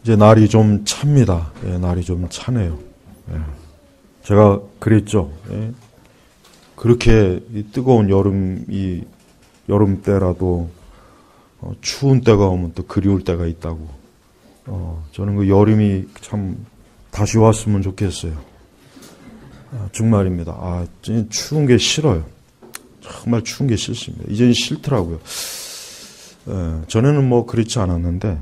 이제 날이 좀 찹니다. 예, 날이 좀 차네요. 예. 제가 그랬죠. 예. 그렇게 이 뜨거운 여름 때라도 추운 때가 오면 또 그리울 때가 있다고. 저는 그 여름이 참 다시 왔으면 좋겠어요. 정말입니다. 추운 게 싫어요. 정말 추운 게 싫습니다. 이제는 싫더라고요. 전에는 뭐 그렇지 않았는데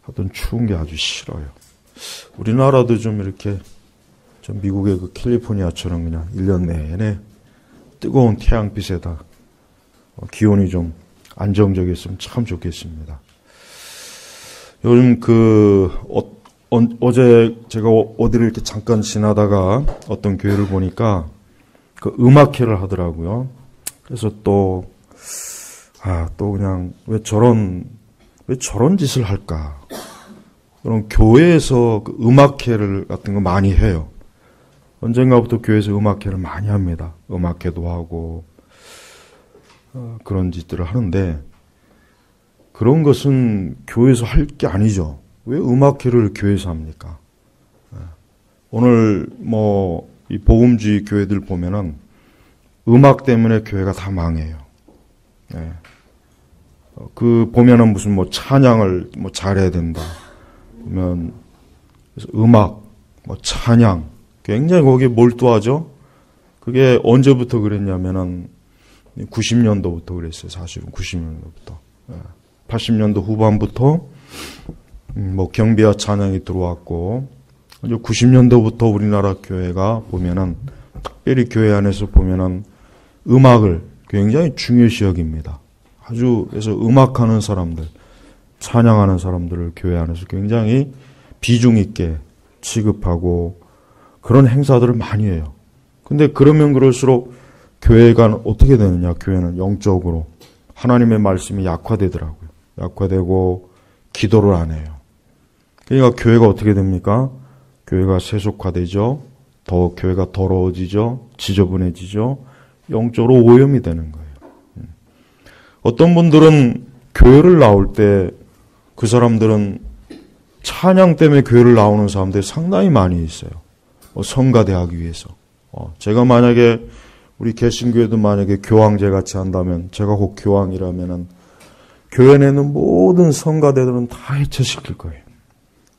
하여튼 추운 게 아주 싫어요. 우리나라도 좀 이렇게 좀 미국의 그 캘리포니아처럼 그냥 1년 내내 뜨거운 태양빛에다 기온이 좀 안정적이었으면 참 좋겠습니다. 요즘 어제 제가 어디를 이렇게 잠깐 지나다가 어떤 교회를 보니까 그 음악회를 하더라고요. 그래서 또 그냥 왜 저런 짓을 할까? 그럼 교회에서 그 음악회를 같은 거 많이 해요. 언젠가부터 교회에서 음악회를 많이 합니다. 음악회도 하고 그런 짓들을 하는데 그런 것은 교회에서 할 게 아니죠. 왜 음악회를 교회에서 합니까? 오늘 이 복음주의 교회들 보면은 음악 때문에 교회가 다 망해요. 보면은 무슨 찬양을 잘해야 된다. 보면 그래서 음악, 찬양 굉장히 거기에 몰두하죠. 그게 언제부터 그랬냐면은 90년도부터 그랬어요. 사실은 90년도부터. 80년도 후반부터 경비와 찬양이 들어왔고 90년도부터 우리나라 교회가 보면은 특별히 교회 안에서 보면은 음악을 굉장히 중요시 여깁니다. 그래서 음악하는 사람들, 찬양하는 사람들을 교회 안에서 굉장히 비중 있게 취급하고 그런 행사들을 많이 해요. 근데 그러면 그럴수록 교회가 어떻게 되느냐? 교회는 영적으로 하나님의 말씀이 약화되더라고요. 약화되고 기도를 안 해요. 그러니까 교회가 어떻게 됩니까? 교회가 세속화되죠. 더 교회가 더러워지죠. 지저분해지죠. 영적으로 오염이 되는 거예요. 어떤 분들은 교회를 나올 때 그 사람들은 찬양 때문에 교회를 나오는 사람들이 상당히 많이 있어요. 성가대하기 위해서. 제가 만약에 우리 개신교회도 만약에 교황제 같이 한다면 제가 곧 교황이라면은 교회 내는 모든 성가대들은 다 해체시킬 거예요.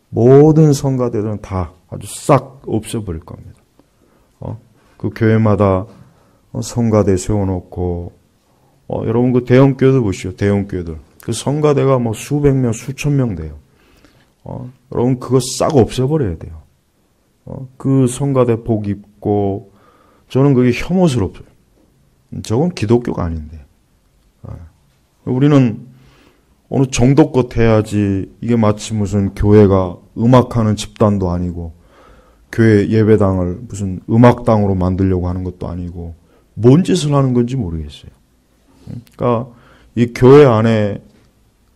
모든 성가대들은 다 아주 싹 없애버릴 겁니다. 그 교회마다 성가대 세워놓고 여러분 그 대형교회들 보시죠. 대형교회들. 그 성가대가 수백 명, 수천 명 돼요. 여러분 그거 싹 없애버려야 돼요. 그 성가대 복 입고 저는 그게 혐오스럽어요. 저건 기독교가 아닌데. 우리는 어느 정도껏 해야지 이게 마치 무슨 교회가 음악하는 집단도 아니고 교회 예배당을 무슨 음악당으로 만들려고 하는 것도 아니고 뭔 짓을 하는 건지 모르겠어요. 그러니까 이 교회 안에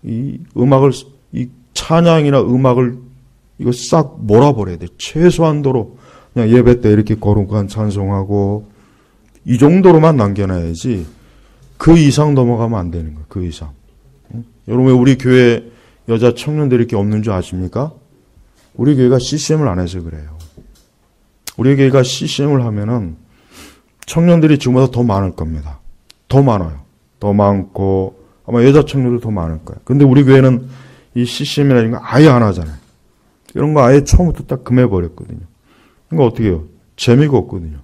이 음악을 이 찬양이나 음악을 이거 싹 몰아버려야 돼. 최소한도로 그냥 예배 때 이렇게 거룩한 찬송하고 이 정도로만 남겨놔야지 그 이상 넘어가면 안 되는 거예요. 그 이상. 여러분 우리 교회 여자 청년들이 이렇게 없는 줄 아십니까? 우리 교회가 CCM을 안 해서 그래요. 우리 교회가 CCM을 하면은 청년들이 지금보다 더 많을 겁니다. 더 많아요. 더 많고 아마 여자 청년들 더 많을 거예요. 근데 우리 교회는 이 CCM이라는 거 아예 안 하잖아요. 이런 거 아예 처음부터 딱 금해버렸거든요. 그러니까 어떻게 해요? 재미가 없거든요.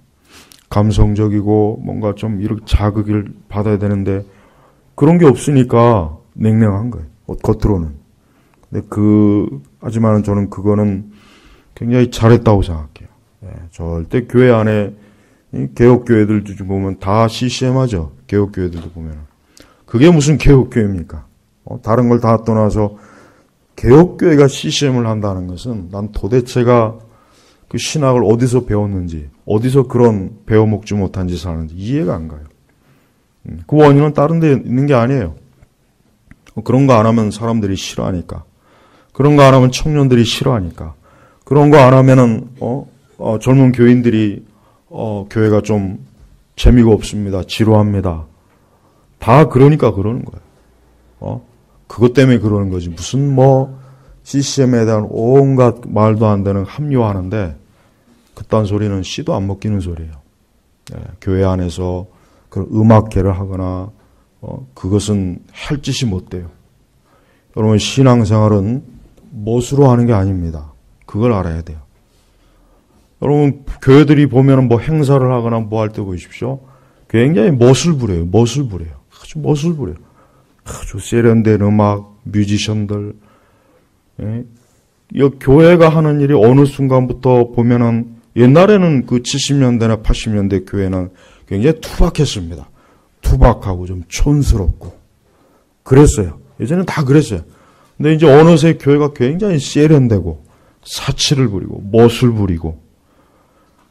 감성적이고 뭔가 좀 이렇게 자극을 받아야 되는데 그런 게 없으니까 냉랭한 거예요. 겉으로는. 근데 하지만 저는 그거는 굉장히 잘했다고 생각해요. 절대 교회 안에 개혁교회들도 좀 보면 다 CCM 하죠. 개혁교회들도 보면. 그게 무슨 개혁교회입니까? 다른 걸 다 떠나서 개혁교회가 CCM을 한다는 것은 난 도대체가 그 신학을 어디서 배웠는지, 어디서 그런 배워먹지 못한 짓을 하는지 이해가 안 가요. 그 원인은 다른 데 있는 게 아니에요. 그런 거 안 하면 사람들이 싫어하니까. 그런 거 안 하면 청년들이 싫어하니까. 그런 거 안 하면은, 젊은 교인들이, 교회가 좀 재미가 없습니다. 지루합니다. 다 그러니까 그러는 거예요. 그것 때문에 그러는 거지. 무슨 CCM에 대한 온갖 말도 안 되는 합리화하는데 그딴 소리는 씨도 안 먹히는 소리예요. 교회 안에서 그런 음악회를 하거나 그것은 할 짓이 못 돼요. 여러분 신앙생활은 멋으로 하는 게 아닙니다. 그걸 알아야 돼요. 여러분 교회들이 보면은 뭐 행사를 하거나 뭐 할 때 보십시오. 굉장히 멋을 부려요. 멋을 부려요. 아주 멋을 부려요. 아주 세련된 음악, 뮤지션들. 이 교회가 하는 일이 어느 순간부터 보면은 옛날에는 그 70년대나 80년대 교회는 굉장히 투박했습니다. 투박하고 좀 촌스럽고 그랬어요. 예전엔 다 그랬어요. 근데 이제 어느새 교회가 굉장히 세련되고 사치를 부리고 멋을 부리고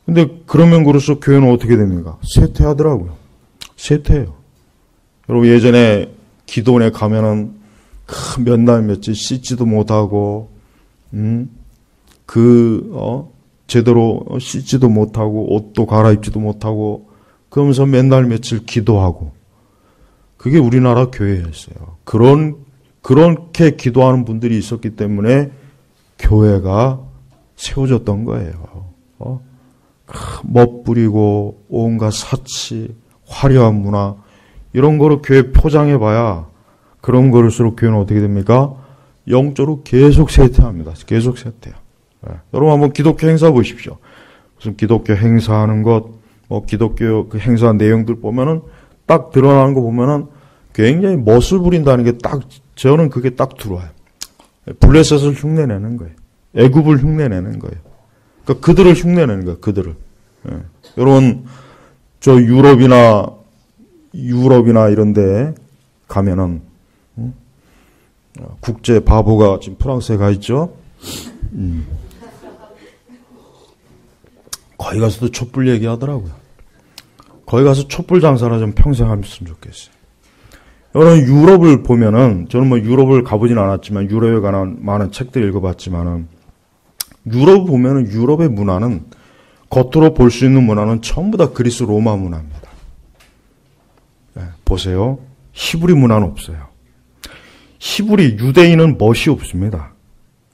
근데 그러면 그럴수록 교회는 어떻게 됩니까? 쇠퇴하더라고요. 쇠퇴해요. 여러분 예전에 기도원에 가면은 몇 날 며칠 씻지도 못하고 제대로 씻지도 못하고 옷도 갈아입지도 못하고 그러면서 몇 날 며칠 기도하고 그게 우리나라 교회였어요. 그렇게 기도하는 분들이 있었기 때문에 교회가 세워졌던 거예요. 멋부리고 온갖 사치, 화려한 문화 이런 거로 교회 포장해봐야 그런 거일수록 교회는 어떻게 됩니까? 영적으로 계속 쇠퇴합니다. 계속 쇠퇴해요. 여러분 한번 기독교 행사 보십시오. 무슨 기독교 행사하는 것, 기독교 그 행사 내용들 보면은 딱 드러나는 거 보면은 굉장히 멋을 부린다는 게 저는 그게 딱 들어와요. 블레셋을 흉내내는 거예요. 애굽을 흉내내는 거예요. 그러니까 그들을 흉내내는 거예요. 그들을. 여러분 저 유럽이나 이런데 가면은 국제 바보가 지금 프랑스에 가 있죠. 거기 가서도 촛불 얘기하더라고요. 거기 가서 촛불 장사나 좀 평생 하셨으면 좋겠어요. 여러분 유럽을 보면은 저는 유럽을 가보진 않았지만 유럽에 관한 많은 책들 읽어봤지만은 유럽 보면은 유럽의 문화는 겉으로 볼 수 있는 문화는 전부 다 그리스 로마 문화입니다. 보세요. 히브리 문화는 없어요. 히브리 유대인은 멋이 없습니다.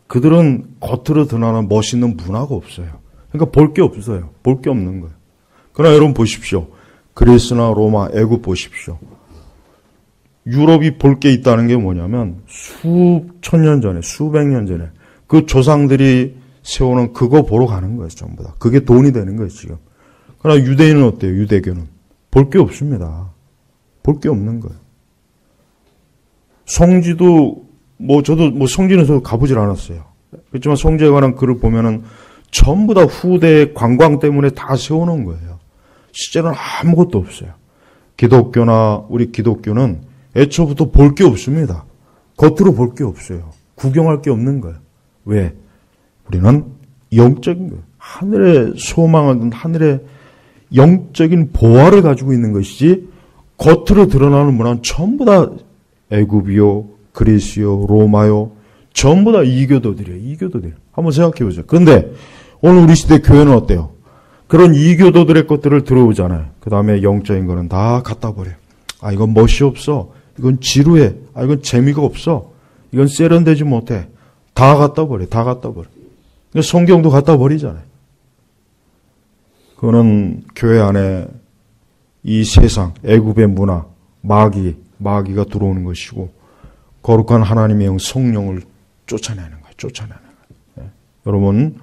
그들은 겉으로 드러나는 멋있는 문화가 없어요. 그러니까 볼 게 없어요. 볼 게 없는 거예요. 그러나 여러분 보십시오. 그리스나 로마, 애굽 보십시오. 유럽이 볼 게 있다는 게 뭐냐면 수천 년 전에, 수백 년 전에 그 조상들이 세우는 그거 보러 가는 거예요. 전부 다. 그게 돈이 되는 거예요. 지금. 그러나 유대인은 어때요? 유대교는. 볼 게 없습니다. 볼 게 없는 거예요. 성지도 저도 성지는 저도 가보질 않았어요. 그렇지만 성지에 관한 글을 보면은 전부 다 후대 관광 때문에 다 세워놓은 거예요. 실제로는 아무것도 없어요. 기독교나 우리 기독교는 애초부터 볼 게 없습니다. 겉으로 볼 게 없어요. 구경할 게 없는 거예요. 왜? 우리는 영적인 거예요. 하늘의 소망은 하늘의 영적인 보화를 가지고 있는 것이지 겉으로 드러나는 문화는 전부 다 애굽이요, 그리스요, 로마요, 전부 다 이교도들이에요. 이교도들. 한번 생각해 보세요. 그런데 오늘 우리 시대 교회는 어때요? 그런 이교도들의 것들을 들어오잖아요. 그 다음에 영적인 거는 다 갖다 버려요. 이건 멋이 없어. 이건 지루해. 이건 재미가 없어. 이건 세련되지 못해. 다 갖다 버려. 다 갖다 버려. 성경도 갖다 버리잖아요. 그거는 교회 안에 이 세상, 애굽의 문화, 마귀가 들어오는 것이고 거룩한 하나님의 영 성령을 쫓아내는 거예요. 쫓아내는 거예요. 여러분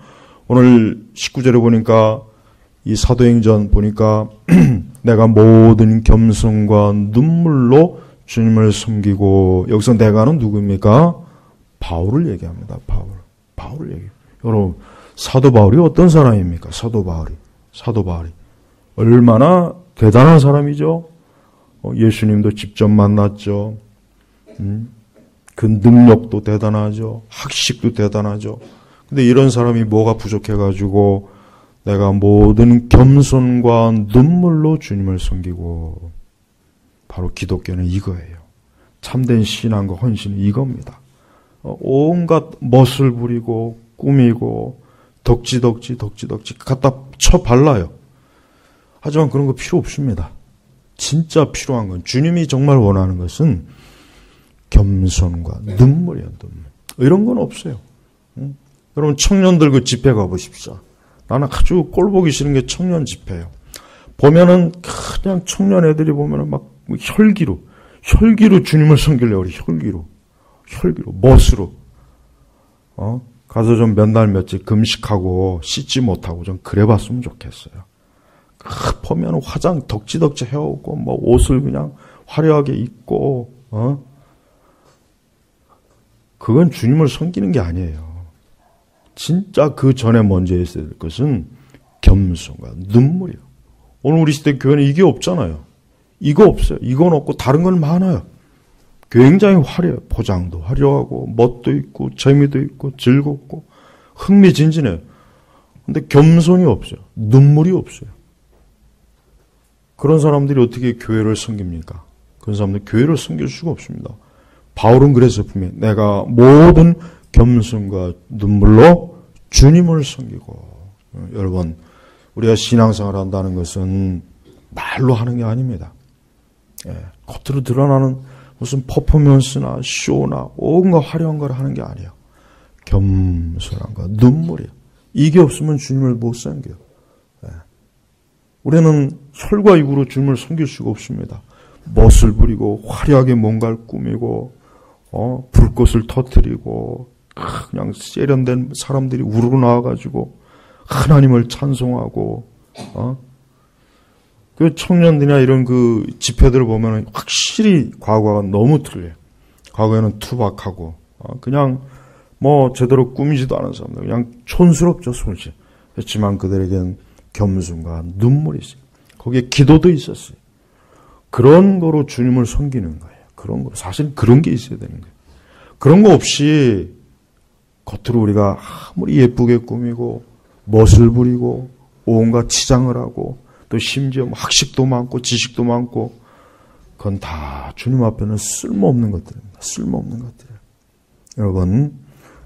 오늘 19절에 보니까 이 사도행전 보니까 내가 모든 겸손과 눈물로 주님을 섬기고 여기서 내가는 누구입니까? 바울을 얘기합니다. 바울을 얘기해요. 여러분 사도 바울이 어떤 사람입니까? 사도 바울이 얼마나 대단한 사람이죠. 예수님도 직접 만났죠. 그 능력도 대단하죠. 학식도 대단하죠. 근데 이런 사람이 뭐가 부족해가지고 내가 모든 겸손과 눈물로 주님을 섬기고 바로 기독교는 이거예요. 참된 신앙과 헌신은 이겁니다. 온갖 멋을 부리고 꾸미고 덕지덕지 갖다 쳐 발라요. 하지만 그런 거 필요 없습니다. 진짜 필요한 건 주님이 정말 원하는 것은 겸손과 눈물이에요. 눈물. 이런 건 없어요. 여러분 청년들 그 집회 가보십시오. 나는 아주 꼴보기 싫은 게 청년 집회예요. 보면은 그냥 청년 애들이 보면은 막 혈기로 주님을 섬기려고 그래. 혈기로 멋으로 가서 좀 몇 날 며칠 금식하고 씻지 못하고 좀 그래봤으면 좋겠어요. 보면 화장 덕지덕지 해오고 뭐 옷을 그냥 화려하게 입고 그건 주님을 섬기는 게 아니에요. 진짜 그 전에 먼저 있어야 될 것은 겸손과 눈물이에요. 오늘 우리 시대 교회는 이게 없잖아요. 이거 없어요. 이건 없고 다른 건 많아요. 굉장히 화려해요. 포장도 화려하고 멋도 있고 재미도 있고 즐겁고 흥미진진해요. 근데 겸손이 없어요. 눈물이 없어요. 그런 사람들이 어떻게 교회를 섬깁니까? 그런 사람들 교회를 섬길 수가 없습니다. 바울은 그래서 분명히 내가 모든 겸손과 눈물로 주님을 섬기고. 여러분, 우리가 신앙생활을 한다는 것은 말로 하는 게 아닙니다. 겉으로 드러나는 무슨 퍼포먼스나 쇼나 온갖 화려한 걸 하는 게 아니에요. 겸손함과 눈물이에요. 이게 없으면 주님을 못 섬겨요. 우리는 혈과 육으로 주님을 섬길 수가 없습니다. 멋을 부리고 화려하게 뭔가를 꾸미고 불꽃을 터뜨리고 그냥 세련된 사람들이 우르르 나와가지고 하나님을 찬송하고 그 청년들이나 이런 그 집회들을 보면 확실히 과거가 너무 틀려요. 과거에는 투박하고 그냥 뭐 제대로 꾸미지도 않은 사람들 그냥 촌스럽죠, 솔직히. 그렇지만 그들에겐 겸손과 눈물이 있어요. 거기에 기도도 있었어요. 그런 거로 주님을 섬기는 거예요. 그런 거 사실 그런 게 있어야 되는 거예요. 그런 거 없이 겉으로 우리가 아무리 예쁘게 꾸미고 멋을 부리고 온갖 치장을 하고 또 심지어 학식도 많고 지식도 많고 그건 다 주님 앞에는 쓸모없는 것들입니다. 쓸모없는 것들이에요. 여러분,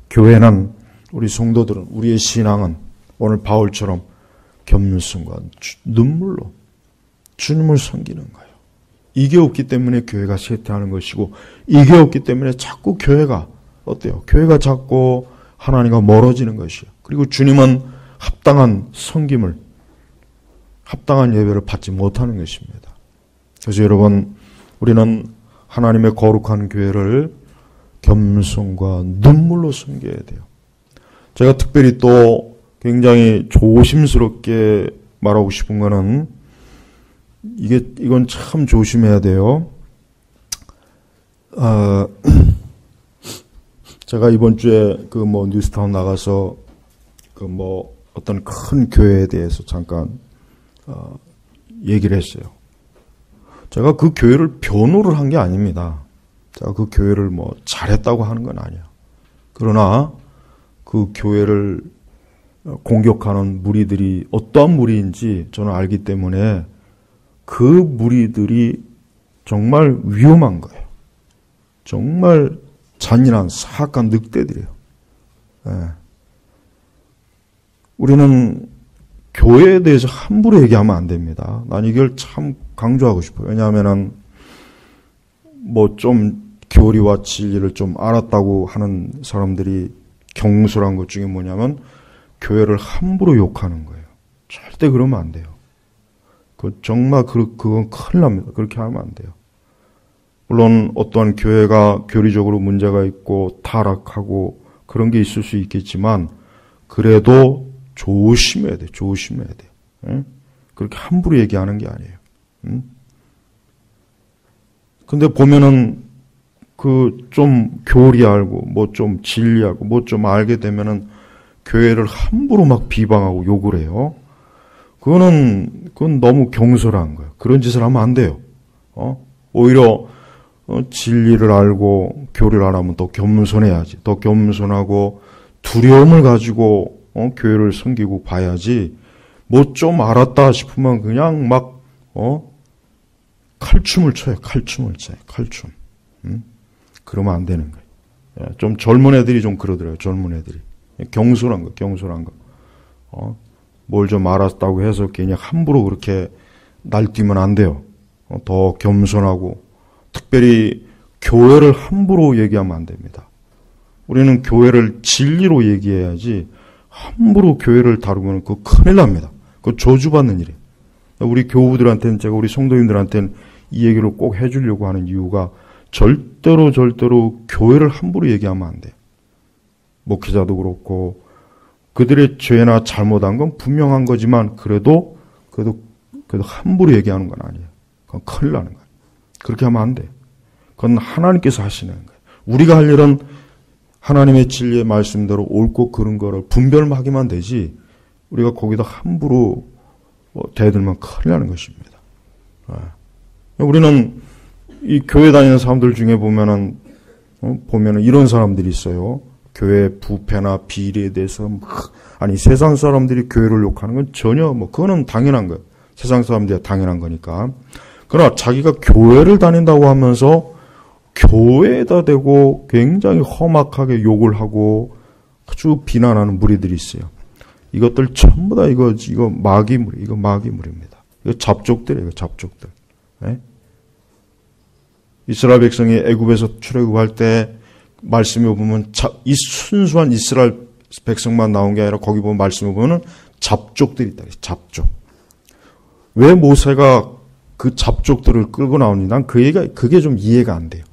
교회는 우리 성도들은 우리의 신앙은 오늘 바울처럼 겸손과 눈물로 주님을 섬기는 거예요. 이게 없기 때문에 교회가 쇠퇴하는 것이고 이게 없기 때문에 자꾸 교회가 어때요? 교회가 자꾸 하나님과 멀어지는 것이에요. 그리고 주님은 합당한 섬김을 합당한 예배를 받지 못하는 것입니다. 그래서 여러분 우리는 하나님의 거룩한 교회를 겸손과 눈물로 섬겨야 돼요. 제가 특별히 또 굉장히 조심스럽게 말하고 싶은 거는 이건 참 조심해야 돼요. 제가 이번 주에 뉴스타운 나가서 어떤 큰 교회에 대해서 잠깐 얘기를 했어요. 제가 그 교회를 변호를 한 게 아닙니다. 제가 그 교회를 잘했다고 하는 건 아니에요. 그러나 그 교회를 공격하는 무리들이 어떠한 무리인지 저는 알기 때문에 그 무리들이 정말 위험한 거예요. 정말 잔인한 사악한 늑대들이에요. 우리는 교회에 대해서 함부로 얘기하면 안 됩니다. 난 이걸 참 강조하고 싶어요. 왜냐하면은 좀 교리와 진리를 좀 알았다고 하는 사람들이 경솔한 것 중에 뭐냐면 교회를 함부로 욕하는 거예요. 절대 그러면 안 돼요. 정말 그건 큰일 납니다. 그렇게 하면 안 돼요. 물론 어떠한 교회가 교리적으로 문제가 있고 타락하고 그런 게 있을 수 있겠지만 그래도 조심해야 돼. 조심해야 돼. 예? 그렇게 함부로 얘기하는 게 아니에요. 근데 보면은 좀 교리 알고 좀 진리하고 좀 알게 되면은 교회를 함부로 막 비방하고 욕을 해요. 그건 너무 경솔한 거예요. 그런 짓을 하면 안 돼요. 오히려 진리를 알고 교리를 알면 더 겸손해야지. 더 겸손하고 두려움을 가지고 교회를 섬기고 봐야지. 좀 알았다 싶으면 그냥 막 칼춤을 춰요. 칼춤을 춰요. 칼춤. 그러면 안 되는 거예요. 좀 젊은 애들이 좀 그러더라고요. 젊은 애들이 경솔한 거. 뭘 좀 알았다고 해서 괜히 함부로 그렇게 날뛰면 안 돼요. 더 겸손하고 특별히 교회를 함부로 얘기하면 안 됩니다. 우리는 교회를 진리로 얘기해야지 함부로 교회를 다루면 그거 큰일 납니다. 그거 저주받는 일이에요. 우리 교우들한테는 제가 우리 성도님들한테는 이 얘기를 꼭 해주려고 하는 이유가 절대로 교회를 함부로 얘기하면 안 돼요. 목회자도 그렇고 그들의 죄나 잘못한 건 분명한 거지만 그래도 함부로 얘기하는 건 아니에요. 그건 큰일 나는 거예요. 그렇게 하면 안 돼요. 그건 하나님께서 하시는 거예요. 우리가 할 일은 하나님의 진리의 말씀대로 옳고 그른 거를 분별하기만 되지 우리가 거기다 함부로 대들면 큰일 나는 것입니다. 우리는 이 교회 다니는 사람들 중에 보면은 이런 사람들이 있어요. 교회 부패나 비리에 대해서 세상 사람들이 교회를 욕하는 건 전혀 그거는 당연한 거예요. 세상 사람들이 당연한 거니까. 그러나 자기가 교회를 다닌다고 하면서 교회에다 대고 굉장히 험악하게 욕을 하고 아주 비난하는 무리들이 있어요. 이것들 전부 다 이거 마귀물입니다. 이거 잡족들이에요, 잡족들. 네? 이스라엘 백성이 애굽에서 출애굽할 때 말씀에 보면 이 순수한 이스라엘 백성만 나온 게 아니라 거기 보면 말씀에 보면 잡족들이 있다. 잡족. 왜 모세가 그 잡족들을 끌고 나오니? 난 그게 좀 이해가 안 돼요.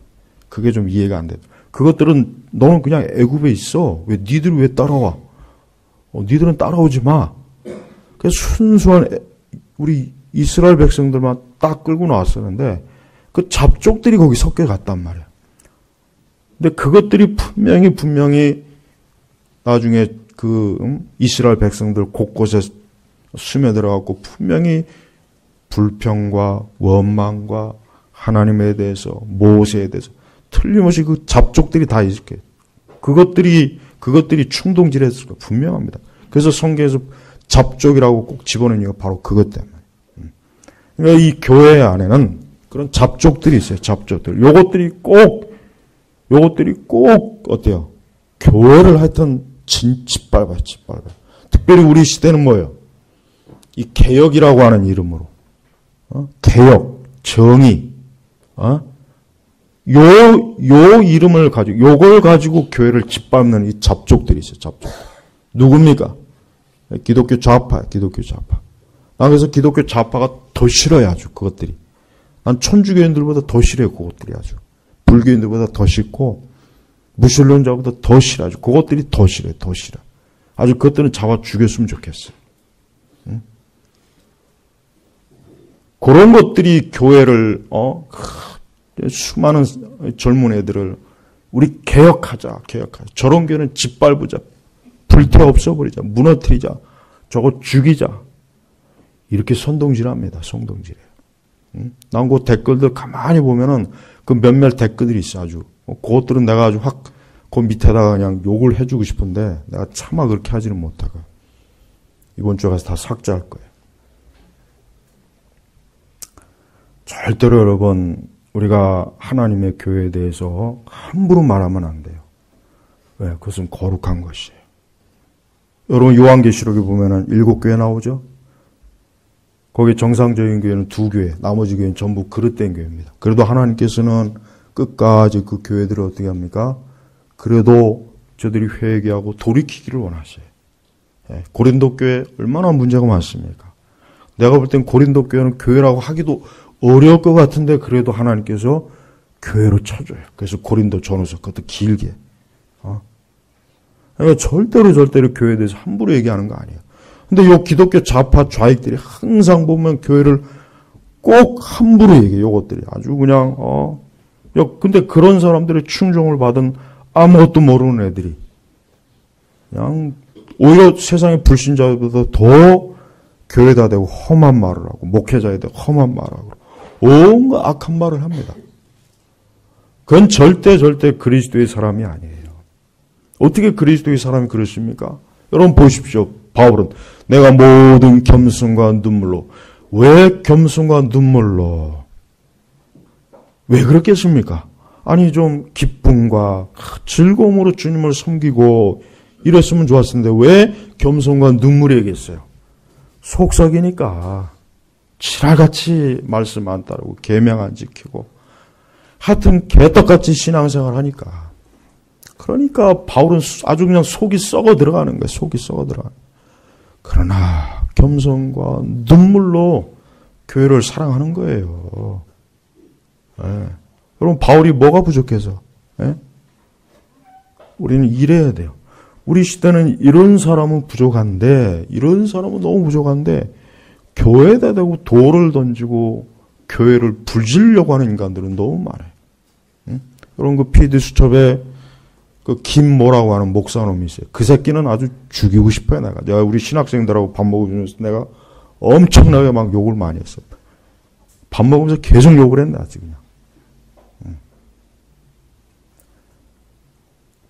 그게 좀 이해가 안 돼요. 그것들은 너는 그냥 애굽에 있어. 니들이 왜 따라와? 니들은 따라오지 마. 그래서 순수한 우리 이스라엘 백성들만 딱 끌고 나왔었는데 그 잡족들이 거기 섞여 갔단 말이야. 근데 그것들이 분명히 나중에 이스라엘 백성들 곳곳에 스며들어갖고 분명히 불평과 원망과 하나님에 대해서 모세에 대해서 틀림없이 그 잡족들이 다 있을 거예요. 그것들이 충동질했을 거 분명합니다. 그래서 성경에서 잡족이라고 꼭 집어넣는 이유가 바로 그것 때문에. 그러니까 이 교회 안에는 그런 잡족들이 있어요. 잡족들. 요것들이 꼭 어때요? 교회를 하여튼 짓밟아요. 특별히 우리 시대는 뭐예요? 이 개혁이라고 하는 이름으로 개혁, 정의, 요 이름을 가지고 요걸 가지고 교회를 짓밟는 이 잡족들이 있어요. 잡족. 누굽니까? 기독교 좌파. 난 그래서 기독교 좌파가 더 싫어요. 아주 그것들이. 난 천주교인들보다 더 싫어요. 그것들이 아주. 불교인들보다 더 싫고 무신론자보다 더 싫어. 아주 그것들이 더 싫어요. 더 싫어. 아주 그것들은 잡아 죽였으면 좋겠어요. 응? 그런 것들이 교회를 수많은 젊은 애들을 우리 개혁하자. 저런 교회는 짓밟으자. 불태 없애버리자. 무너뜨리자. 저거 죽이자. 이렇게 선동질합니다. 선동질이에요. 난 그 댓글들 가만히 보면은 그 몇몇 댓글들이 있어. 아주. 그것들은 내가 아주 그 밑에다가 그냥 욕을 해주고 싶은데 내가 차마 그렇게 하지는 못하고 이번 주에 가서 다 삭제할 거예요. 절대로 여러분 우리가 하나님의 교회에 대해서 함부로 말하면 안 돼요. 왜? 그것은 거룩한 것이에요. 여러분 요한계시록에 보면은 7교회 나오죠? 거기 정상적인 교회는 2교회, 나머지 교회는 전부 그릇된 교회입니다. 그래도 하나님께서는 끝까지 그 교회들을 어떻게 합니까? 그래도 저들이 회개하고 돌이키기를 원하셔요. 고린도 교회 얼마나 문제가 많습니까? 내가 볼 땐 고린도 교회는 교회라고 하기도 어려울 것 같은데 그래도 하나님께서 교회로 쳐줘요. 그래서 고린도 전후서 그것도 길게. 그러니까 절대로 교회에 대해서 함부로 얘기하는 거 아니에요. 근데 요 기독교 좌파 좌익들이 항상 보면 교회를 꼭 함부로 얘기해요. 요것들이 아주 그냥 근데 그런 사람들의 충종을 받은 아무것도 모르는 애들이 그냥 오히려 세상의 불신자보다 더 교회에다 대고 험한 말을 하고 목회자에 대해 험한 말을 하고 온갖 악한 말을 합니다. 그건 절대 그리스도의 사람이 아니에요. 어떻게 그리스도의 사람이 그러십니까? 여러분 보십시오. 바울은 내가 모든 겸손과 눈물로. 왜 겸손과 눈물로? 왜 그렇겠습니까? 아니 좀 기쁨과 즐거움으로 주님을 섬기고 이랬으면 좋았을 텐데 왜 겸손과 눈물이겠어요? 속썩이니까 지랄같이 말씀 안 따르고 계명 안 지키고 하여튼 개떡같이 신앙생활 하니까 그러니까 바울은 아주 그냥 속이 썩어 들어가는 거예요. 속이 썩어 들어가는 거예요. 그러나 겸손과 눈물로 교회를 사랑하는 거예요. 예. 여러분 바울이 뭐가 부족해서? 예? 우리는 이래야 돼요. 우리 시대는 이런 사람은 부족한데, 이런 사람은 너무 부족한데 교회에다 대고 돌을 던지고 교회를 불지르려고 하는 인간들은 너무 많아요. 응? 여러분 그 PD 수첩에 그 김모라고 하는 목사놈이 있어요. 그 새끼는 아주 죽이고 싶어요. 내가 우리 신학생들하고 밥 먹으면서 내가 엄청나게 막 욕을 많이 했어요. 밥 먹으면서 계속 욕을 했네 아주 그냥.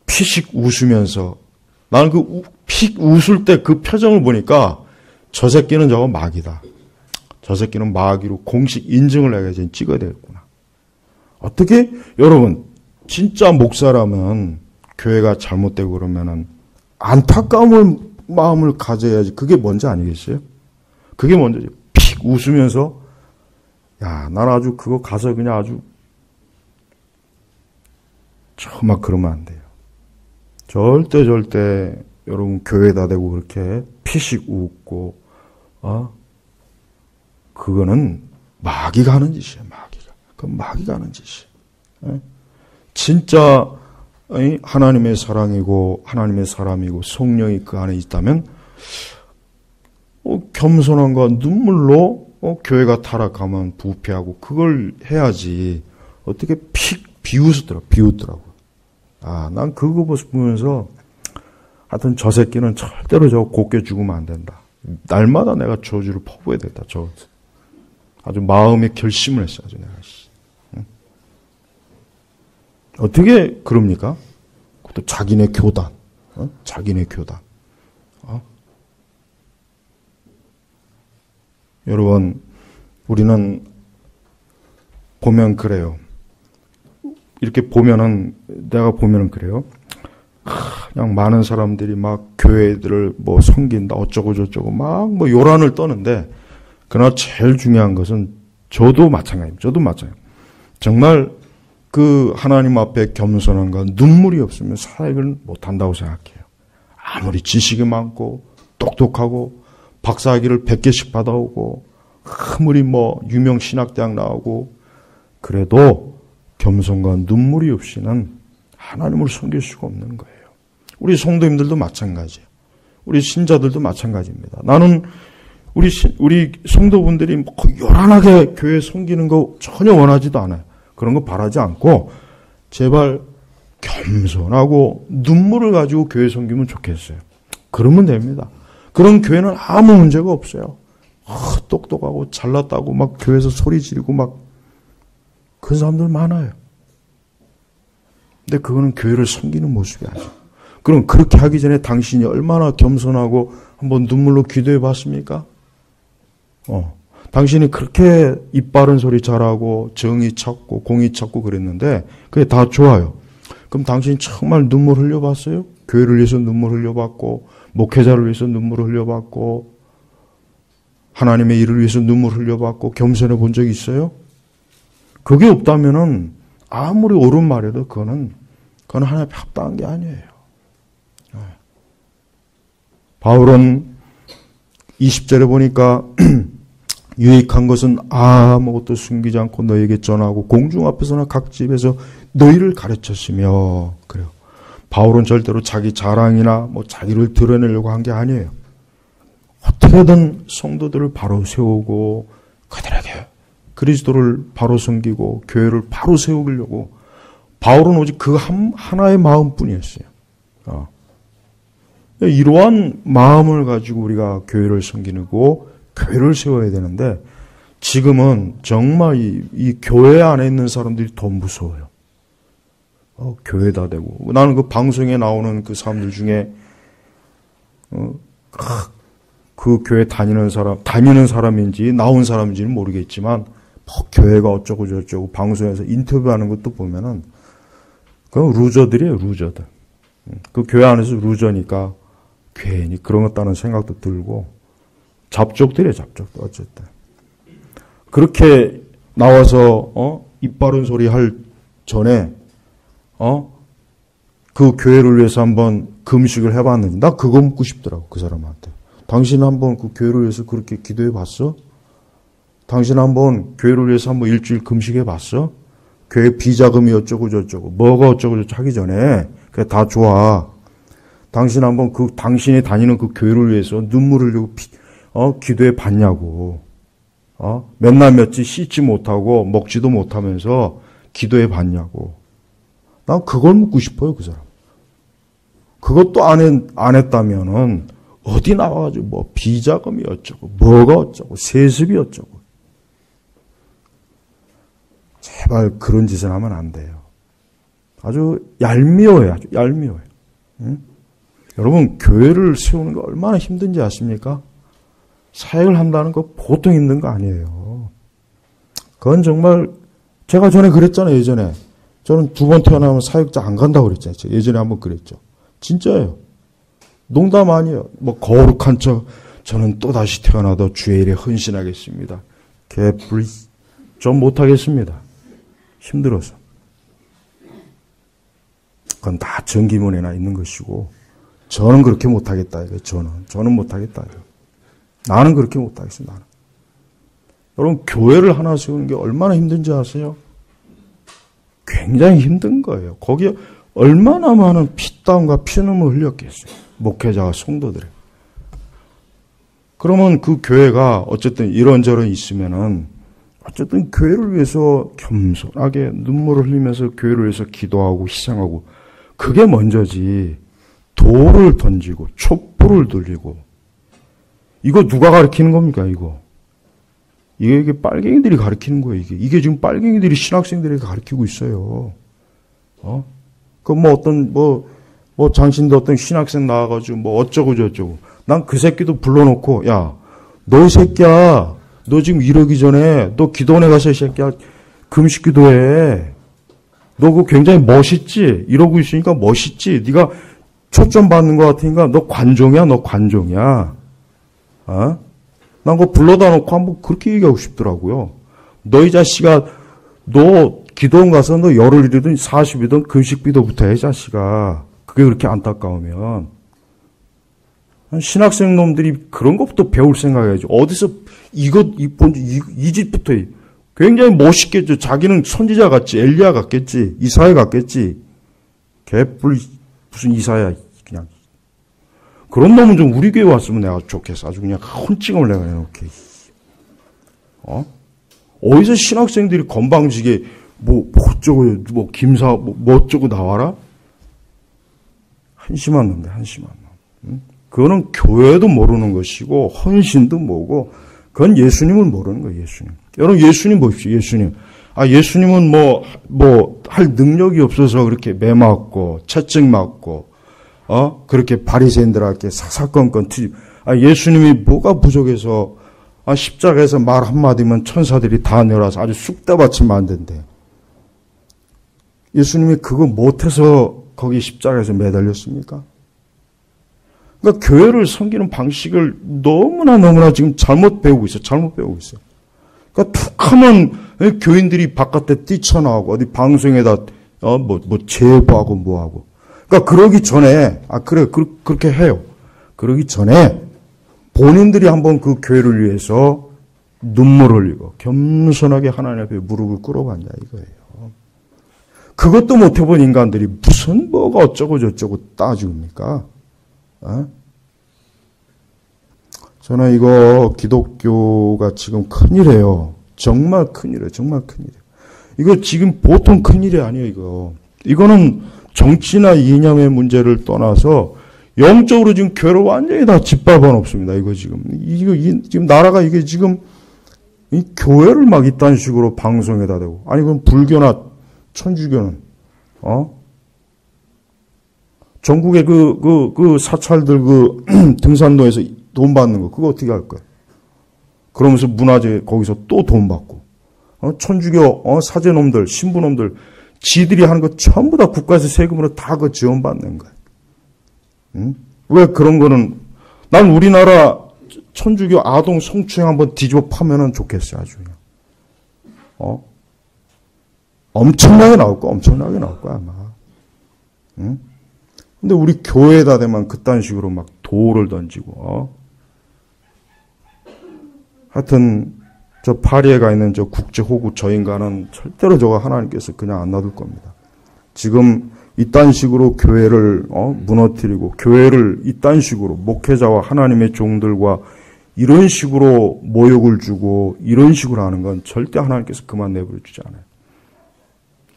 피식 웃으면서 나는 그 픽 웃을 때 그 표정을 보니까 저 새끼는 저거 마귀다. 저 새끼는 마귀로 공식 인증을 내가 이제 찍어야 되겠구나. 어떻게 여러분 진짜 목사라면 교회가 잘못되고 그러면은 안타까움을 마음을 가져야지. 그게 먼저 아니겠어요? 그게 먼저지. 픽 웃으면서 야, 난 아주 그거 가서 그냥 아주 막 그러면 안 돼요. 절대 여러분 교회에다 대고 그렇게 피식 웃고 그거는 마귀가 하는 짓이에요. 마귀가. 그건 마귀가 하는 짓이에요. 진짜 하나님의 사랑이고 하나님의 사람이고 성령이 그 안에 있다면 겸손함과 눈물로 교회가 타락하면 부패하고 그걸 해야지. 어떻게 픽 비웃더라고. 난 그거 보면서 하여튼 저 새끼는 절대로 저거 곱게 죽으면 안 된다. 날마다 내가 저주를 퍼부어야 된다. 아주 마음의 결심을 했어요. 아주 내가. 응? 어떻게 그럽니까? 그것도 자기네 교단. 자기네 교단. 여러분, 우리는 보면 그래요. 이렇게 보면은, 내가 보면은 그래요. 그냥 많은 사람들이 막 교회들을 뭐 섬긴다, 어쩌고저쩌고 막 뭐 요란을 떠는데, 그러나 제일 중요한 것은 저도 마찬가지입니다. 정말 그 하나님 앞에 겸손함과 눈물이 없으면 사역을 못한다고 생각해요. 아무리 지식이 많고, 똑똑하고, 박사학위를 100개씩 받아오고, 아무리 뭐 유명 신학대학 나오고, 그래도 겸손과 눈물이 없이는 하나님을 섬길 수가 없는 거예요. 우리 성도님들도 마찬가지예요. 우리 신자들도 마찬가지입니다. 나는 우리 성도분들이 뭐 요란하게 교회 섬기는 거 전혀 원하지도 않아요. 그런 거 바라지 않고 제발 겸손하고 눈물을 가지고 교회 섬기면 좋겠어요. 그러면 됩니다. 그런 교회는 아무 문제가 없어요. 똑똑하고 잘났다고 막 교회에서 소리 지르고 막 그런 사람들 많아요. 근데 그거는 교회를 섬기는 모습이 아니에요. 그럼 그렇게 하기 전에 당신이 얼마나 겸손하고 한번 눈물로 기도해 봤습니까? 당신이 그렇게 입 바른 소리 잘하고 정의 찾고 공의 찾고 그랬는데 그게 다 좋아요. 그럼 당신이 정말 눈물 흘려봤어요? 교회를 위해서 눈물 흘려봤고 목회자를 위해서 눈물 흘려봤고 하나님의 일을 위해서 눈물 흘려봤고 겸손해 본 적이 있어요? 그게 없다면은 아무리 옳은 말해도 그거는 하나님의 합당한 게 아니에요. 바울은 20절에 보니까 유익한 것은 아무것도 숨기지 않고 너에게 전하고 공중 앞에서나 각 집에서 너희를 가르쳤으며 그래요. 바울은 절대로 자기 자랑이나 뭐 자기를 드러내려고 한 게 아니에요. 어떻게든 성도들을 바로 세우고 그들에게 그리스도를 바로 섬기고 교회를 바로 세우려고 바울은 오직 그 하나의 마음뿐이었어요. 이러한 마음을 가지고 우리가 교회를 섬기고 교회를 세워야 되는데 지금은 정말 이 교회 안에 있는 사람들이 더 무서워요. 교회다 대고 나는 그 방송에 나오는 그 사람들 중에 그 교회 다니는 사람인지 나온 사람인지는 모르겠지만 뭐 교회가 어쩌고 저쩌고 방송에서 인터뷰하는 것도 보면은 그 루저들이에요. 루저들. 그 교회 안에서 루저니까 괜히 그런 것 같다는 생각도 들고 잡족들이에요. 잡족들 어쨌든 그렇게 나와서 입 바른 소리 할 전에 그 교회를 위해서 한번 금식을 해봤는지, 나 그거 묻고 싶더라고, 그 사람한테. 당신 한번 그 교회를 위해서 그렇게 기도해 봤어? 당신 한번 교회를 위해서 한번 일주일 금식해 봤어? 교회 비자금이 어쩌고 저쩌고, 뭐가 어쩌고 저쩌고 하기 전에, 그게 다 좋아. 당신 한번 당신이 다니는 그 교회를 위해서 눈물을 흘리고, 기도해 봤냐고. 맨날 며칠 씻지 못하고, 먹지도 못하면서 기도해 봤냐고. 난 그걸 묻고 싶어요, 그 사람. 그것도 안 했다면은, 어디 나와가지고, 뭐, 비자금이 어쩌고, 뭐가 어쩌고, 세습이 어쩌고. 제발 그런 짓을 하면 안 돼요. 아주 얄미워요, 아주 얄미워요. 응? 여러분, 교회를 세우는 거 얼마나 힘든지 아십니까? 사역을 한다는 거 보통 힘든 거 아니에요. 그건 정말, 제가 전에 그랬잖아요, 예전에. 저는 2번 태어나면 사역자 안 간다고 그랬잖아요. 예전에 한번 그랬죠. 진짜예요. 농담 아니에요. 뭐 거룩한 저는 또다시 태어나도 주의 일에 헌신하겠습니다. 개뿔, 전 못하겠습니다. 힘들어서. 그건 다 정기문에나 있는 것이고, 저는 그렇게 못하겠다. 저는 못하겠다. 나는 그렇게 못하겠어요. 나는. 여러분, 교회를 하나 세우는 게 얼마나 힘든지 아세요? 굉장히 힘든 거예요. 거기에 얼마나 많은 피땀과 피눈물을 흘렸겠어요. 목회자와 성도들이. 그러면 그 교회가 어쨌든 이런저런 있으면은 어쨌든 교회를 위해서 겸손하게 눈물을 흘리면서 교회를 위해서 기도하고 희생하고, 그게 먼저지. 돌을 던지고 촛불을 돌리고, 이거 누가 가르치는 겁니까? 이게 빨갱이들이 가르치는 거예요. 이게 지금 빨갱이들이 신학생들에게 가르치고 있어요. 장신도 어떤 신학생 나와가지고 뭐 어쩌고 저쩌고. 난 그 새끼도 불러놓고, 야, 너 이 새끼야, 너 지금 이러기 전에 너 기도원에 가서 이 새끼야 금식 기도해. 너 그거 굉장히 멋있지? 이러고 있으니까 멋있지? 네가 초점 받는 것 같으니까 너 관종이야, 너 관종이야. 난 그거 불러다 놓고 한번 그렇게 얘기하고 싶더라고요. 너 이 자식아, 너 기도원 가서 너 열흘 이든 40이든 금식비도부터 해, 자식아. 그게 그렇게 안타까우면. 신학생 놈들이 그런 것부터 배울 생각해야지. 어디서 이 짓부터 굉장히 멋있겠죠. 자기는 선지자 같지, 엘리야 같겠지, 이사야 같겠지. 개뿔 무슨 이사야, 그냥. 그런 놈은 좀 우리 교회 왔으면 내가 좋겠어. 아주 그냥 혼칭을 내가 해놓게. 어디서 신학생들이 건방지게 어쩌고 김사 어쩌고 나와라? 한심한 놈들, 한심한 놈. 응? 그거는 교회도 모르는 것이고 헌신도 모르고, 그건 예수님을 모르는 거예요. 예수님. 여러분, 예수님 보십시오. 예수님. 예수님은 할 능력이 없어서 그렇게 매 맞고 채찍 맞고 그렇게 바리새인들한테 사사건건 트집. 예수님이 뭐가 부족해서 십자가에서 말 한마디면 천사들이 다 내려와서 아주 쑥대밭을 만든대. 예수님이 그거 못해서 거기 십자가에서 매달렸습니까? 그러니까 교회를 섬기는 방식을 너무나 지금 잘못 배우고 있어요. 그러니까 툭하면 교인들이 바깥에 뛰쳐나오고 어디 방송에다 제보하고 뭐하고. 그러니까 그러기 전에 그렇게 해요. 그러기 전에 본인들이 한번 그 교회를 위해서 눈물을 흘리고 겸손하게 하나님 앞에 무릎을 꿇어봤냐 이거예요. 그것도 못 해본 인간들이 무슨 뭐가 어쩌고 저쩌고 따집니까? 저는 이거 기독교가 지금 큰일이에요. 정말 큰일이에요. 이거 지금 보통 큰일이 아니에요. 이거는 정치나 이념의 문제를 떠나서 영적으로 지금 교회를 완전히 다 짓밟아 놓습니다. 이거 지금 나라가 이게 지금 이 교회를 막 이딴 식으로 방송에다 대고, 아니 그럼 불교나 천주교는 전국의 그 사찰들 등산로에서 돈 받는 거, 그거 어떻게 할 거야? 그러면서 문화재 거기서 또 돈 받고, 천주교, 사제놈들, 신부놈들, 지들이 하는 거 전부 다 국가에서 세금으로 다 그 지원받는 거야. 응? 왜 그런 거는, 난 우리나라 천주교 아동 성추행 한번 뒤집어 파면은 좋겠어요, 아주 그냥. 엄청나게 나올 거야, 아마. 응? 근데 우리 교회에다 대만 그딴 식으로 막 돌을 던지고, 하여튼, 저 파리에 가 있는 저 국제호구 저 인간은 절대로 저거 하나님께서 그냥 안 놔둘 겁니다. 지금 이딴 식으로 교회를 무너뜨리고 교회를 이딴 식으로 목회자와 하나님의 종들과 이런 식으로 모욕을 주고 이런 식으로 하는 건 절대 하나님께서 그만 내버려 주지 않아요.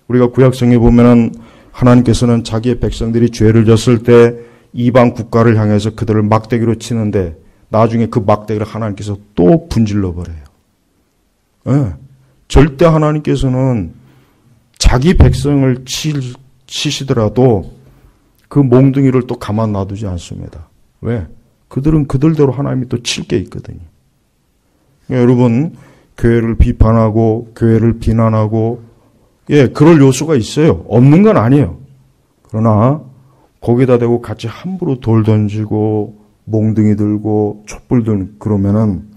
우리가 구약성에 보면은 하나님께서는 자기의 백성들이 죄를 졌을 때 이방 국가를 향해서 그들을 막대기로 치는데 나중에 그 막대기를 하나님께서 또 분질러 버려요. 네. 절대 하나님께서는 자기 백성을 치시더라도 그 몽둥이를 또 가만 놔두지 않습니다. 왜? 그들은 그들대로 하나님이 또 칠 게 있거든요. 여러분, 교회를 비판하고 교회를 비난하고 그럴 요소가 있어요. 없는 건 아니에요. 그러나 거기다 대고 같이 함부로 돌 던지고 몽둥이 들고 촛불 들고 그러면은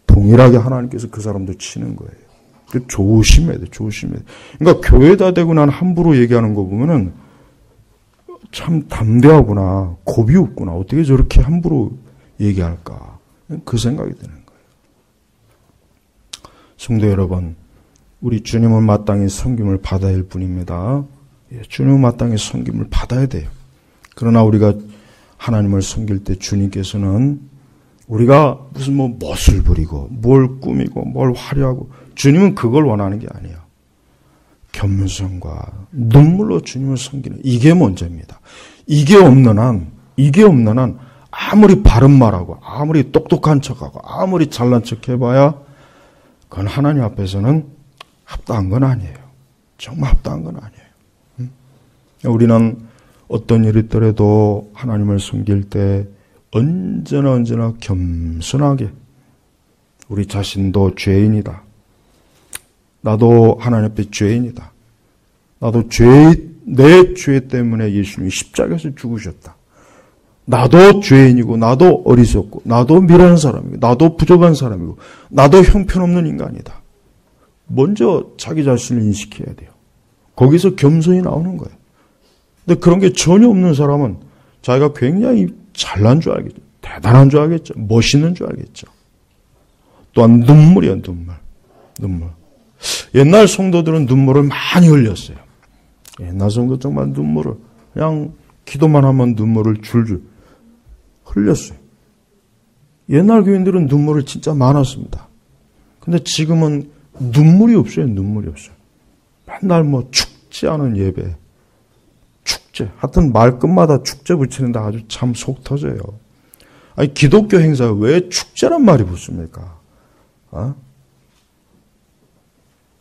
동일하게 하나님께서 그 사람도 치는 거예요. 조심해야 돼, 조심해야 돼. 그러니까 교회에다 대고 난 함부로 얘기하는 거 보면은 참 담대하구나, 겁이 없구나. 어떻게 저렇게 함부로 얘기할까? 그 생각이 드는 거예요. 성도 여러분, 우리 주님은 마땅히 섬김을 받아야 할 뿐입니다. 주님은 마땅히 섬김을 받아야 돼요. 그러나 우리가 하나님을 섬길 때 주님께서는 우리가 무슨 멋을 부리고 뭘 꾸미고 뭘 화려하고 주님은 그걸 원하는 게 아니에요. 겸손과 눈물로 주님을 섬기는 이게 먼저입니다. 이게 없는 한 아무리 바른 말하고 아무리 똑똑한 척하고 아무리 잘난 척 해봐야 그건 하나님 앞에서는 합당한 건 아니에요. 정말 합당한 건 아니에요. 우리는 어떤 일이 있더라도 하나님을 섬길 때 언제나 겸손하게 우리 자신도 죄인이다. 나도 하나님 앞에 죄인이다. 나도 내 죄 때문에 예수님이 십자가에서 죽으셨다. 나도 죄인이고 나도 어리석고 나도 미련한 사람이고 나도 부족한 사람이고 나도 형편없는 인간이다. 먼저 자기 자신을 인식해야 돼요. 거기서 겸손이 나오는 거예요. 근데 그런 게 전혀 없는 사람은 자기가 굉장히 잘난 줄 알겠죠. 대단한 줄 알겠죠. 멋있는 줄 알겠죠. 또한 눈물이야, 눈물. 옛날 성도들은 눈물을 많이 흘렸어요. 옛날 성도 정말 눈물을 그냥 기도만 하면 눈물을 줄줄 흘렸어요. 옛날 교인들은 눈물을 진짜 많았습니다. 근데 지금은 눈물이 없어요. 맨날 축제하는 예배. 축제. 하여튼 말끝마다 축제 붙이는데 아주 참 속 터져요. 아니, 기독교 행사에 왜 축제란 말이 붙습니까?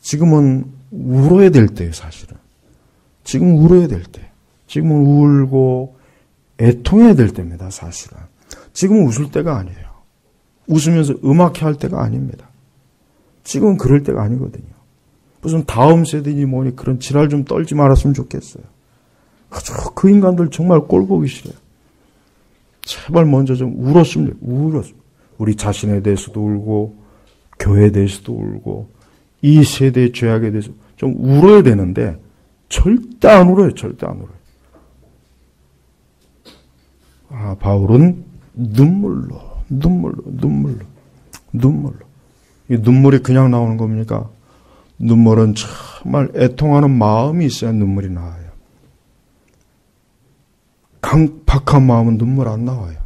지금은 울어야 될 때예요, 사실은. 지금 울어야 될 때. 지금은 울고 애통해야 될 때입니다, 사실은. 지금은 웃을 때가 아니에요. 웃으면서 음악회 할 때가 아닙니다. 지금은 그럴 때가 아니거든요. 무슨 다음 세대니 뭐니 그런 지랄 좀 떨지 말았으면 좋겠어요. 그 인간들 정말 꼴 보기 싫어요. 제발 먼저 좀 울었으면 우리 자신에 대해서도 울고 교회에 대해서도 울고 이 세대의 죄악에 대해서 좀 울어야 되는데 절대 안 울어요. 바울은 눈물로. 이 눈물이 그냥 나오는 겁니까? 눈물은 정말 애통하는 마음이 있어야 눈물이 나와요. 강박한 마음은 눈물 안 나와요.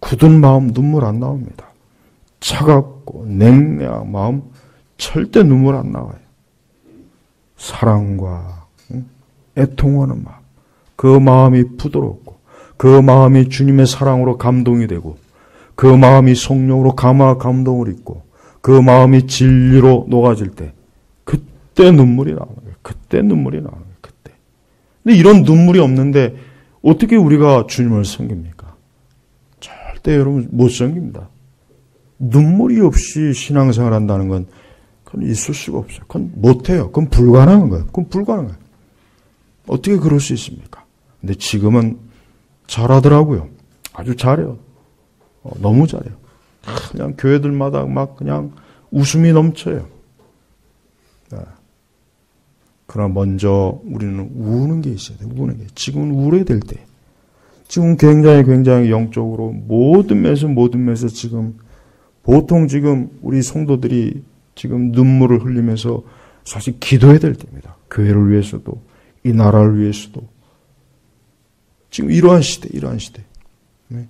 굳은 마음 눈물 안 나옵니다. 차갑고 냉랭한 마음 절대 눈물 안 나와요. 사랑과 애통하는 마음, 그 마음이 부드럽고 그 마음이 주님의 사랑으로 감동이 되고 그 마음이 성령으로 감동을 입고 그 마음이 진리로 녹아질 때 그때 눈물이 나오는 거예요. 그때. 근데 이런 눈물이 없는데 어떻게 우리가 주님을 섬깁니까? 절대 여러분 못 섬깁니다. 눈물이 없이 신앙생활 한다는 건 그건 있을 수가 없어요. 그건 못해요. 그건 불가능한 거예요. 어떻게 그럴 수 있습니까? 근데 지금은 잘하더라고요. 아주 잘해요. 너무 잘해요. 그냥 교회들마다 막 그냥 웃음이 넘쳐요. 그러나 먼저 우리는 우는 게 있어야 돼. 우는 게. 지금은 울어야 될 때. 지금 굉장히 영적으로 모든 면에서 지금 보통 지금 우리 성도들이 지금 눈물을 흘리면서 사실 기도해야 될 때입니다. 교회를 위해서도 이 나라를 위해서도 지금 이러한 시대. 네.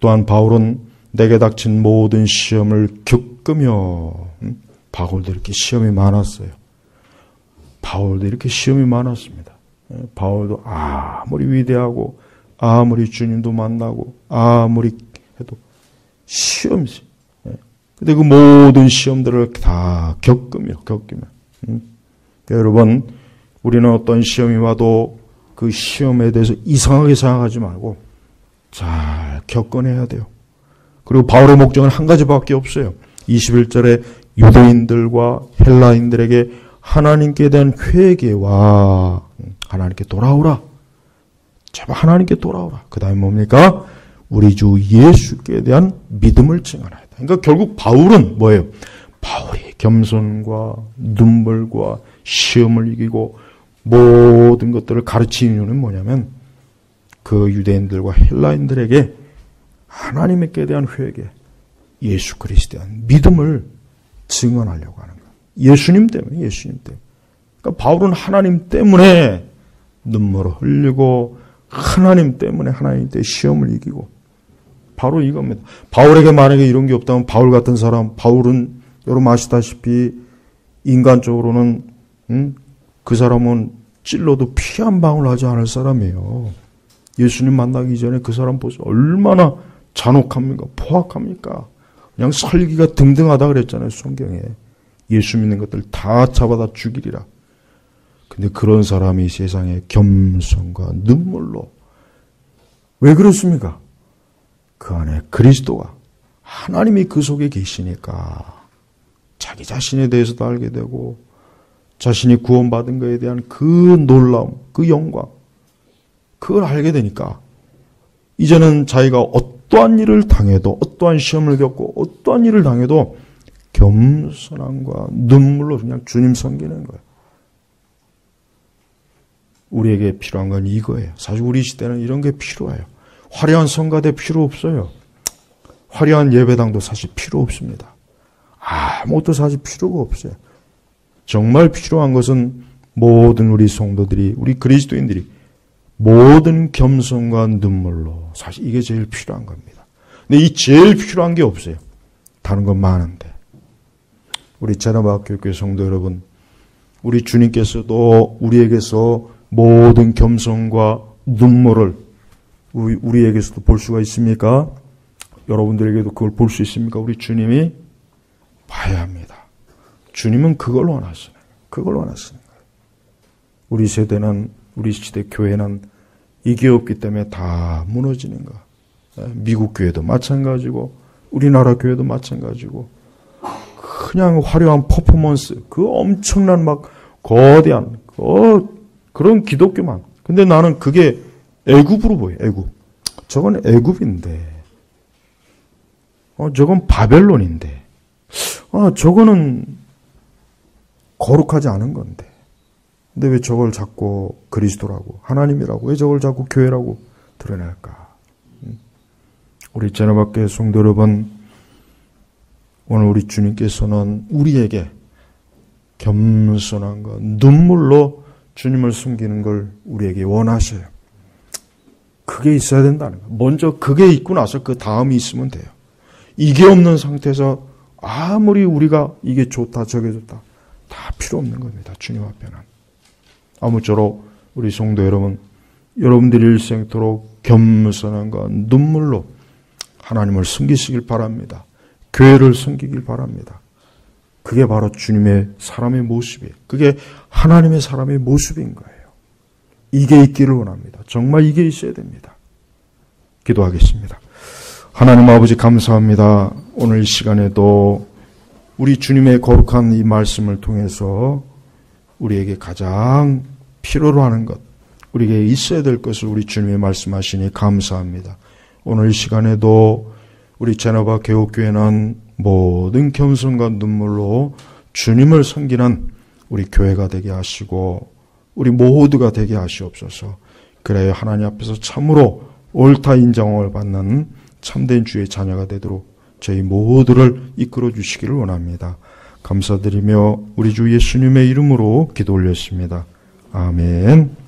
또한 바울은 내게 닥친 모든 시험을 겪으며 바울도 이렇게 시험이 많았어요. 바울도 이렇게 시험이 많았습니다. 바울도 아무리 위대하고 아무리 주님도 만나고 아무리 해도 시험이지. 근데 그 모든 시험들을 다 겪으며. 여러분, 우리는 어떤 시험이 와도 그 시험에 대해서 이상하게 생각하지 말고 잘 겪어내야 돼요. 그리고 바울의 목적은 한 가지밖에 없어요. 21절에 유대인들과 헬라인들에게 하나님께 대한 회개와 하나님께 돌아오라. 제발 하나님께 돌아오라. 그 다음에 뭡니까? 우리 주 예수께 대한 믿음을 증언하다. 그러니까 결국 바울은 뭐예요? 바울이 겸손과 눈물과 시험을 이기고 모든 것들을 가르치는 이유는 뭐냐면 그 유대인들과 헬라인들에게 하나님께 대한 회개, 예수 그리스도에 대한 믿음을 증언하려고 하는 거예요. 예수님 때문에. 그러니까 바울은 하나님 때문에 눈물을 흘리고 하나님 때문에 하나님 때 시험을 이기고 바로 이겁니다. 바울에게 만약에 이런 게 없다면 바울 같은 사람, 바울은 여러분 아시다시피 인간적으로는 그 사람은 찔러도 피 한 방울 하지 않을 사람이에요. 예수님 만나기 전에 그 사람 보세요. 얼마나 잔혹합니까? 포악합니까? 그냥 살기가 등등하다 그랬잖아요. 성경에. 예수 믿는 것들 다 잡아다 죽이리라. 근데 그런 사람이 세상에 겸손과 눈물로 왜 그렇습니까? 그 안에 그리스도가 하나님이 그 속에 계시니까 자기 자신에 대해서도 알게 되고 자신이 구원받은 것에 대한 그 놀라움, 그 영광 그걸 알게 되니까 이제는 자기가 어떠한 일을 당해도 어떠한 시험을 겪고 어떠한 일을 당해도 겸손함과 눈물로 그냥 주님 섬기는 거예요. 우리에게 필요한 건 이거예요. 사실 우리 시대는 이런 게 필요해요. 화려한 성가대 필요 없어요. 화려한 예배당도 사실 필요 없습니다. 아무것도 사실 필요가 없어요. 정말 필요한 것은 모든 우리 성도들이, 우리 그리스도인들이 모든 겸손과 눈물로 사실 이게 제일 필요한 겁니다. 근데 이 제일 필요한 게 없어요. 다른 건 많은데. 우리 제나바학교회 성도 여러분, 우리 주님께서도 우리에게서 모든 겸손과 눈물을 우리에게서도 볼 수가 있습니까? 여러분들에게도 그걸 볼 수 있습니까? 우리 주님이 봐야 합니다. 주님은 그걸 원하시는 거예요. 그걸 원하시는 거예요. 우리 세대는, 우리 시대 교회는 이게 없기 때문에 다 무너지는 거. 미국 교회도 마찬가지고 우리나라 교회도 마찬가지고 그냥 화려한 퍼포먼스, 그 엄청난 막 거대한 그런 기독교만. 근데 나는 그게 애굽으로 보여. 애굽. 저건 애굽인데, 저건 바벨론인데, 저거는 거룩하지 않은 건데. 근데 왜 저걸 자꾸 그리스도라고, 하나님이라고, 왜 저걸 자꾸 교회라고 드러낼까? 우리 제나바교회 성도 여러분, 오늘 우리 주님께서는 우리에게 겸손한 것, 눈물로 주님을 숨기는 걸 우리에게 원하셔요. 그게 있어야 된다는 거예요. 먼저 그게 있고 나서 그 다음이 있으면 돼요. 이게 없는 상태에서 아무리 우리가 이게 좋다 저게 좋다 다 필요 없는 겁니다. 주님 앞에는. 아무쪼록 우리 성도 여러분, 여러분들이 일생토록 겸손한 것, 눈물로 하나님을 섬기시길 바랍니다. 교회를 섬기길 바랍니다. 그게 바로 주님의 사람의 모습이에요. 그게 하나님의 사람의 모습인 거예요. 이게 있기를 원합니다. 정말 이게 있어야 됩니다. 기도하겠습니다. 하나님 아버지 감사합니다. 오늘 이 시간에도 우리 주님의 거룩한 이 말씀을 통해서 우리에게 가장 필요로 하는 것, 우리에게 있어야 될 것을 우리 주님이 말씀하시니 감사합니다. 오늘 이 시간에도 우리 제나바 개옥교회는 모든 겸손과 눈물로 주님을 섬기는 우리 교회가 되게 하시고 우리 모두가 되게 하시옵소서. 그래야 하나님 앞에서 참으로 옳다 인정을 받는 참된 주의 자녀가 되도록 저희 모두를 이끌어 주시기를 원합니다. 감사드리며 우리 주 예수님의 이름으로 기도 올렸습니다. 아멘.